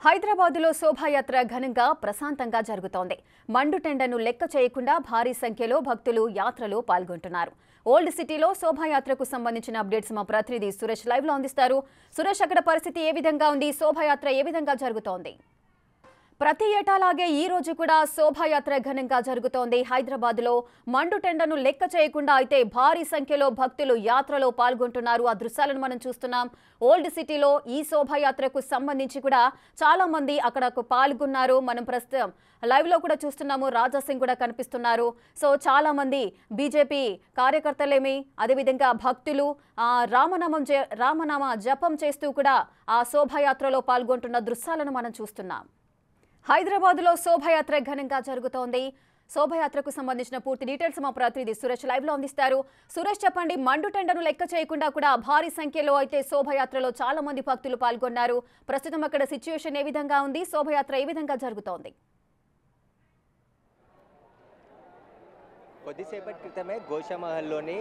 హైదరాబాదులో శోభాయాత్ర ఘనంగా ప్రశాంతంగా జరుగుతోంది. మండుటెండను లెక్క చేయకుండా భారీ సంఖ్యలో భక్తులు యాత్రలో పాల్గొంటున్నారు. ఓల్డ్ సిటీలో శోభాయాత్రకు సంబంధించిన అప్డేట్స్ మా ప్రతినిధి సురేష్ లైవ్ లో అందిస్తారు. సురేష్, అక్కడ పరిస్థితి ఏ విధంగా ఉంది? శోభాయాత్ర ఏ విధంగా జరుగుతోంది? ప్రతి ఏటాలాగే ఈ రోజు కూడా శోభాయాత్ర ఘనంగా జరుగుతోంది. హైదరాబాద్లో మండుటెండను లెక్క చేయకుండా అయితే భారీ సంఖ్యలో భక్తులు యాత్రలో పాల్గొంటున్నారు. ఆ దృశ్యాలను మనం చూస్తున్నాం. ఓల్డ్ సిటీలో ఈ శోభాయాత్రకు సంబంధించి కూడా చాలా మంది అక్కడకు పాల్గొన్నారు. మనం ప్రస్తుతం లైవ్ లో కూడా చూస్తున్నాము. రాజా సింగ్ కూడా కనిపిస్తున్నారు. సో చాలా మంది బీజేపీ కార్యకర్తలేమి, అదేవిధంగా భక్తులు రామనామ జపం చేస్తూ కూడా ఆ శోభాయాత్రలో పాల్గొంటున్న దృశ్యాలను మనం చూస్తున్నాం. హైదరాబాద్లో శోభాయాత్ర ఘనంగా జరుగుతోంది. శోభాయాత్రకు సంబంధించిన పూర్తి డీటెయిల్స్ మా ప్రతినిధి సురేష్ లైవ్ లో అందిస్తారు. సురేష్, చెప్పండి, మండుటెండను లెక్క చేయకుండా కూడా భారీ సంఖ్యలో అయితే శోభాయాత్రలో చాలా మంది భక్తులు పాల్గొన్నారు. ప్రస్తుతం అక్కడ సిచ్యువేషన్ ఏ విధంగా ఉంది? శోభాయాత్ర ఏ విధంగా జరుగుతోంది? కొద్దిసేపటి క్రితమే గోషామహల్లోని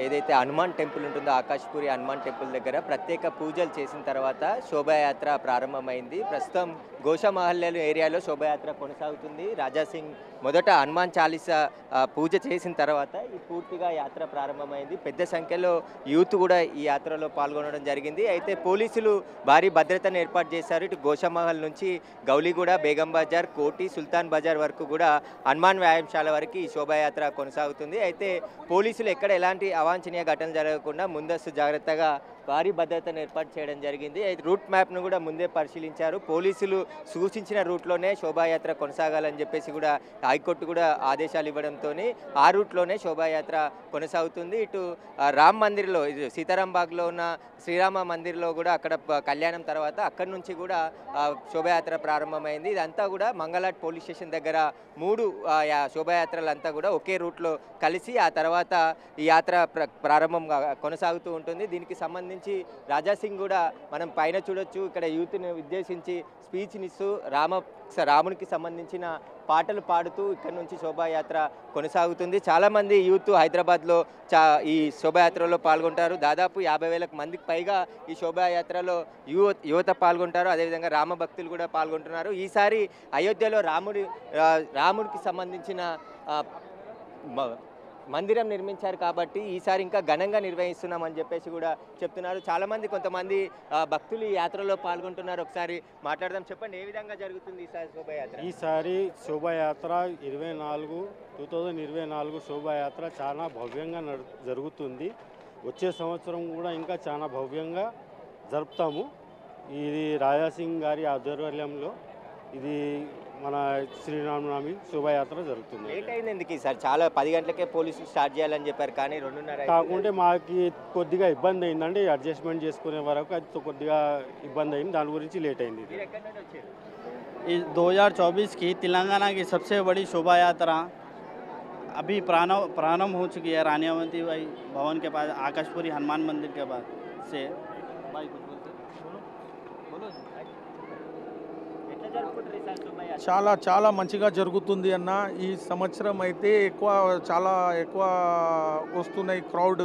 ఏదైతే హనుమాన్ టెంపుల్ ఉంటుందో, ఆకాశపురి హనుమాన్ టెంపుల్ దగ్గర ప్రత్యేక పూజలు చేసిన తర్వాత శోభాయాత్ర ప్రారంభమైంది. ప్రస్తుతం గోషామహల్ ఏరియాలో శోభాయాత్ర కొనసాగుతుంది. రాజాసింగ్ మొదట హనుమాన్ చాలీసా పూజ చేసిన తర్వాత ఈ పూర్తిగా యాత్ర ప్రారంభమైంది. పెద్ద సంఖ్యలో యూత్ కూడా ఈ యాత్రలో పాల్గొనడం జరిగింది. అయితే పోలీసులు భారీ భద్రతను ఏర్పాటు చేశారు. ఇటు గోషామహల్ నుంచి గౌలిగూడ, బేగం బజార్, కోటి, సుల్తాన్ బజార్ వరకు కూడా హనుమాన్ వ్యాయామశాల వరకు ఈ శోభాయాత్ర కొనసాగుతుంది. అయితే పోలీసులు ఎక్కడ ఎలాంటి అవాంఛనీయ ఘటనలు జరగకుండా ముందస్తు జాగ్రత్తగా భారీ భద్రతను ఏర్పాటు చేయడం జరిగింది. అయితే రూట్ మ్యాప్ను కూడా ముందే పరిశీలించారు. పోలీసులు సూచించిన రూట్లోనే శోభాయాత్ర కొనసాగాలని చెప్పేసి కూడా హైకోర్టు కూడా ఆదేశాలు ఇవ్వడంతో ఆ రూట్లోనే శోభాయాత్ర కొనసాగుతుంది. ఇటు రామ్ మందిర్లో, ఇది సీతారాంబాగ్లో ఉన్న శ్రీరామ మందిర్లో కూడా అక్కడ కళ్యాణం తర్వాత అక్కడి నుంచి కూడా శోభాయాత్ర ప్రారంభమైంది. ఇదంతా కూడా మంగళాట్ పోలీస్ స్టేషన్ దగ్గర 3 శోభాయాత్రలంతా కూడా ఒకే రూట్లో కలిసి ఆ తర్వాత ఈ యాత్ర ప్రారంభంగా కొనసాగుతూ ఉంటుంది. దీనికి సంబంధించి రాజాసింగ్ కూడా మనం పైన చూడొచ్చు. ఇక్కడ యూత్ని ఉద్దేశించి స్పీచ్నిస్తూ రామునికి సంబంధించిన పాటలు పాడుతూ ఇక్కడ నుంచి శోభాయాత్ర కొనసాగుతుంది. చాలామంది యూత్ హైదరాబాద్లో ఈ శోభాయాత్రలో పాల్గొంటారు. దాదాపు 50,000 మందికి పైగా ఈ శోభాయాత్రలో యువత పాల్గొంటారు. అదేవిధంగా రామ భక్తులు కూడా పాల్గొంటున్నారు. ఈసారి అయోధ్యలో రాముడికి సంబంధించిన మందిరం నిర్మించారు కాబట్టి ఈసారి ఇంకా ఘనంగా నిర్వహిస్తున్నామని చెప్పేసి కూడా చెప్తున్నారు. కొంతమంది భక్తులు ఈ యాత్రలో పాల్గొంటున్నారు. ఒకసారి మాట్లాడదాం. చెప్పండి, ఏ విధంగా జరుగుతుంది ఈసారి శోభాయాత్ర? ఈసారి శోభాయాత్ర 2024 శోభాయాత్ర చాలా భవ్యంగా జరుగుతుంది. వచ్చే సంవత్సరం కూడా ఇంకా చాలా భవ్యంగా జరుపుతాము. ఇది రాజాసింగ్ గారి ఆధ్వర్యంలో ఇది మన శ్రీరామనవమి శోభాయాత్ర జరుగుతుంది. లేట్ అయింది ఎందుకు ఈసారి? చాలా 10 గంటలకే పోలీసులు స్టార్ట్ చేయాలని చెప్పారు, కానీ 2:30 కాకుంటే మాకు కొద్దిగా ఇబ్బంది అయిందండి. అడ్జస్ట్మెంట్ చేసుకునే వరకు అది కొద్దిగా ఇబ్బంది అయింది. దాని గురించి లేట్ అయింది. 2024 की तेलंगाना की सबसे बड़ी शोभा यात्रा अभी प्रारंभ हो चुकी है। रानियावती भाई भवन के पास, आकाशपुरी हनुमान मंदिर के पास से। भाई कुछ बोलते చాలా చాలా మంచిగా జరుగుతుంది అన్న. ఈ సంవత్సరం అయితే చాలా ఎక్కువ వస్తున్నాయి క్రౌడ్,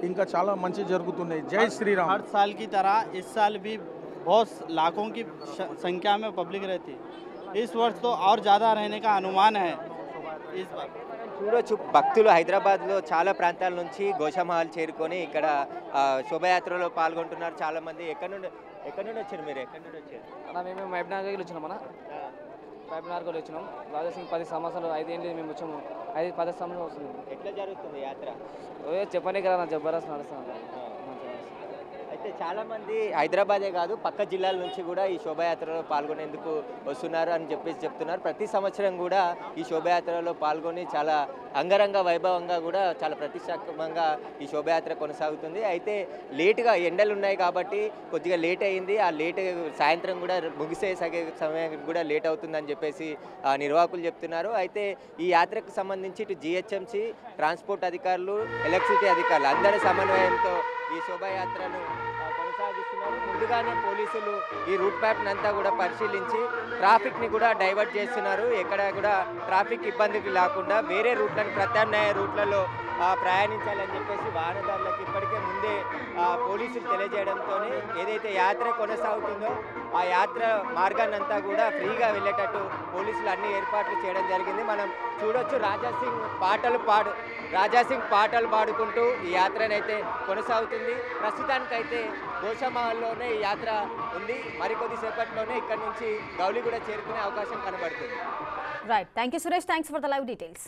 ఇంకా చాలా మంచి జరుగుతున్నాయి. జై శ్రీరామ్. हर साल की तरह इस साल भी बहुत लाखों की संख्या में पब्लिक रहती है। इस वर्ष तो और ज़्यादा रहने का अनुमान है इस बार। చూడొచ్చు, భక్తులు హైదరాబాద్లో చాలా ప్రాంతాల నుంచి గోషామహల్ చేరుకొని ఇక్కడ శోభాయాత్రలో పాల్గొంటున్నారు. చాలా మంది ఎక్కడి నుండి వచ్చారు? మీరు ఎక్కడి నుండి వచ్చారు? మేము మహబూబ్నగర్కి వచ్చినాం అన్న. మహబూబ్నగర్కి వచ్చినాం. రాజాసింగ్ 10 సంవత్సరాలు 5 ఏళ్ళు మేము వచ్చాము. 10 సంవత్సరాలు వస్తుంది. ఎట్లా జరుగుతుంది యాత్ర? చెప్పనే కదా, జబర్దస్త్ నడుస్తుంది. అయితే చాలామంది హైదరాబాదే కాదు పక్క జిల్లాల నుంచి కూడా ఈ శోభాయాత్రలో పాల్గొనేందుకు వస్తున్నారు అని చెప్పేసి చెప్తున్నారు. ప్రతి సంవత్సరం కూడా ఈ శోభాయాత్రలో పాల్గొని చాలా అంగరంగ వైభవంగా కూడా చాలా ప్రతిష్టాత్మకంగా ఈ శోభాయాత్ర కొనసాగుతుంది. అయితే లేటుగా ఎండలు ఉన్నాయి కాబట్టి కొద్దిగా లేట్ అయింది. ఆ లేట్ సాయంత్రం కూడా ముగిసే సమయం కూడా లేట్ అవుతుందని చెప్పేసి నిర్వాహకులు చెప్తున్నారు. అయితే ఈ యాత్రకు సంబంధించి ఇటు జిహెచ్ఎంసీ, ట్రాన్స్పోర్ట్ అధికారులు, ఎలక్ట్రిసిటీ అధికారులు అందరి సమన్వయంతో ఈ శోభాయాత్రను కొనసాగిస్తున్నారు. ముందుగానే పోలీసులు ఈ రూట్ మ్యాప్ని అంతా కూడా పరిశీలించి ట్రాఫిక్ని కూడా డైవర్ట్ చేస్తున్నారు. ఎక్కడ కూడా ట్రాఫిక్ ఇబ్బందికి లేకుండా వేరే రూట్లను, ప్రత్యామ్నాయ రూట్లలో ప్రయాణించాలని చెప్పేసి వాహనదారులకు ఇప్పటికే ముందే పోలీసులు తెలియజేయడంతో ఏదైతే యాత్ర కొనసాగుతుందో ఆ యాత్ర మార్గాన్నంతా కూడా ఫ్రీగా వెళ్ళేటట్టు పోలీసులు అన్ని ఏర్పాట్లు చేయడం జరిగింది. మనం చూడొచ్చు రాజాసింగ్ పాటలు పాడుకుంటూ ఈ యాత్రనైతే కొనసాగుతుంది. ప్రస్తుతానికైతే గోషామహల్లోనే ఈ యాత్ర ఉంది. మరికొద్ది సేపట్లోనే ఇక్కడ నుంచి గౌలిగూడ చేరుకునే అవకాశం కనబడుతుంది. Right, thank you Suresh, thanks for the live details.